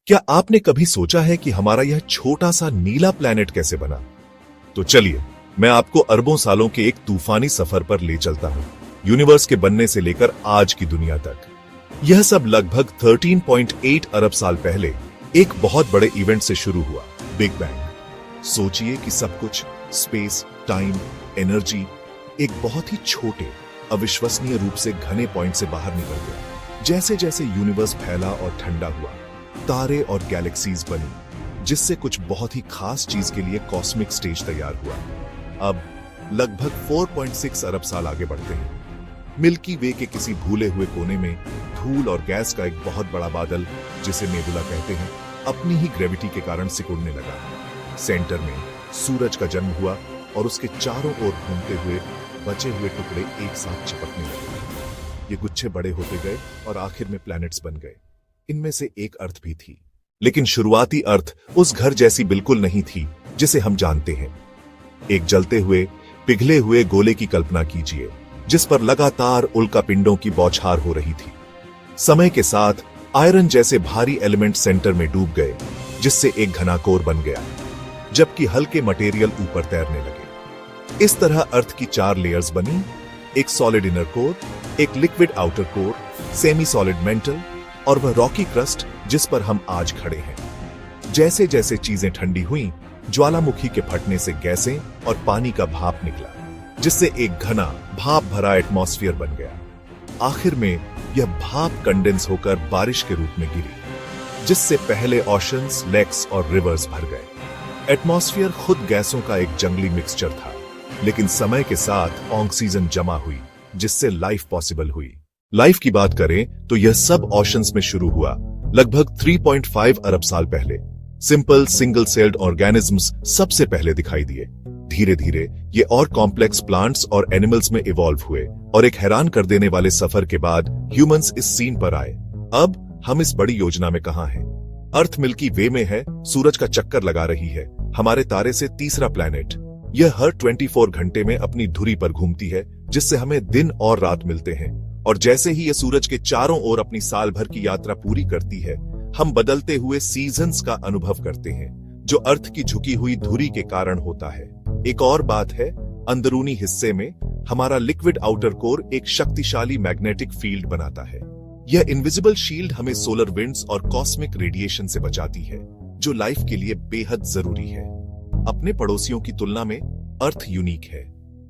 क्या आपने कभी सोचा है कि हमारा यह छोटा सा नीला प्लैनेट कैसे बना? तो चलिए, मैं आपको अरबों सालों के एक तूफानी सफर पर ले चलता हूं, यूनिवर्स के बनने से लेकर आज की दुनिया तक। यह सब लगभग 13.8 अरब साल पहले एक बहुत बड़े इवेंट से शुरू हुआ, बिग बैंग। सोचिए कि सब कुछ, स्पेस, टाइम, एनर्जी, एक बहुत ही छोटे, अविश्वसनीय रूप से घने पॉइंट से बाहर निकल गया। जैसे जैसे यूनिवर्स फैला और ठंडा हुआ, तारे और गैलेक्सीज बनी, जिससे कुछ बहुत ही खास चीज के लिए कॉस्मिक स्टेज तैयार हुआ। अब लगभग 4.6 अरब साल आगे बढ़ते हैं। मिल्की वे के किसी भूले हुए कोने में धूल और गैस का एक बहुत बड़ा बादल, जिसे नेबुला कहते हैं, अपनी ही ग्रेविटी के कारण सिकुड़ने लगा। सेंटर में सूरज का जन्म हुआ और उसके चारों ओर घूमते हुए बचे हुए टुकड़े एक साथ चिपकने लगे। ये गुच्छे बड़े होते गए और आखिर में प्लैनेट्स बन गए। इनमें से एक अर्थ भी थी, लेकिन शुरुआती अर्थ उस घर जैसी बिल्कुल नहीं थी जिसे हम जानते हैं। एक जलते हुए, पिघले हुए गोले की कल्पना कीजिए, जिस पर लगातार उल्कापिंडों की बौछार हो रही थी। समय के साथ आयरन जैसे भारी एलिमेंट सेंटर में डूब गए, जिससे एक घना कोर बन गया, जबकि हल्के मटेरियल ऊपर तैरने लगे। इस तरह अर्थ की 4 लेयर्स बनी, एक सॉलिड इनर कोर, एक liquid outer core, semi solid mental और वह रॉकी क्रस्ट जिस पर हम आज खड़े हैं। जैसे जैसे चीजें ठंडी हुईं, ज्वालामुखी के फटने से गैसें और पानी का भाप निकला, जिससे एक घना, भाप भरा एटमॉस्फेयर बन गया। आखिर में यह भाप कंडेंस होकर बारिश के रूप में गिरी, जिससे पहले ओशंस, लेक्स और रिवर्स भर गए। एटमॉस्फेयर खुद गैसों का एक जंगली मिक्सचर था, लेकिन समय के साथ ऑक्सीजन जमा हुई, जिससे लाइफ पॉसिबल हुई। लाइफ की बात करें तो यह सब ओशंस में शुरू हुआ, लगभग 3.5 अरब साल पहले। सिंपल सिंगल सेल्ड ऑर्गेनिजम्स सबसे पहले दिखाई दिए। धीरे धीरे ये और कॉम्प्लेक्स प्लांट्स और एनिमल्स में इवॉल्व हुए, और एक हैरान कर देने वाले सफर के बाद ह्यूमंस इस सीन पर आए। अब हम इस बड़ी योजना में कहां हैं? अर्थ मिल्की वे में है, सूरज का चक्कर लगा रही है, हमारे तारे से तीसरा प्लैनेट। यह हर 24 घंटे में अपनी धुरी पर घूमती है, जिससे हमें दिन और रात मिलते हैं। और जैसे ही यह सूरज के चारों ओर अपनी साल भर की यात्रा पूरी करती है, हम बदलते हुए सीजन्स का अनुभव करते हैं, जो अर्थ की झुकी हुई धुरी के कारण होता है। एक और बात है, अंदरूनी हिस्से में हमारा लिक्विड आउटर कोर एक शक्तिशाली मैग्नेटिक फील्ड बनाता है। यह इनविजिबल शील्ड हमें सोलर विंड्स और कॉस्मिक रेडिएशन से बचाती है, जो लाइफ के लिए बेहद जरूरी है। अपने पड़ोसियों की तुलना में अर्थ यूनिक है।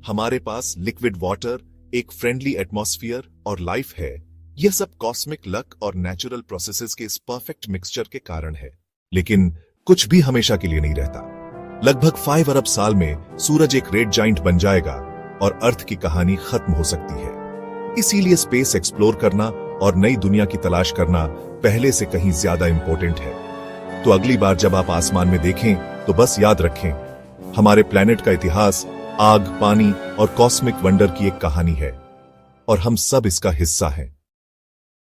हमारे पास लिक्विड वाटर, एक फ्रेंडली एटमॉस्फेयर और लाइफ है। यह सब कॉस्मिक लक और नेचुरल प्रोसेसेस के इस परफेक्ट मिक्सचर के कारण है। लेकिन कुछ भी हमेशा के लिए नहीं रहता। लगभग 5 अरब साल में सूरज एक रेड जाइंट बन जाएगा और अर्थ की कहानी खत्म हो सकती है। इसीलिए स्पेस एक्सप्लोर करना और नई दुनिया की तलाश करना पहले से कहीं ज्यादा इंपॉर्टेंट है। तो अगली बार जब आप आसमान में देखें, तो बस याद रखें, हमारे प्लेनेट का इतिहास आग, पानी और कॉस्मिक वंडर की एक कहानी है, और हम सब इसका हिस्सा हैं।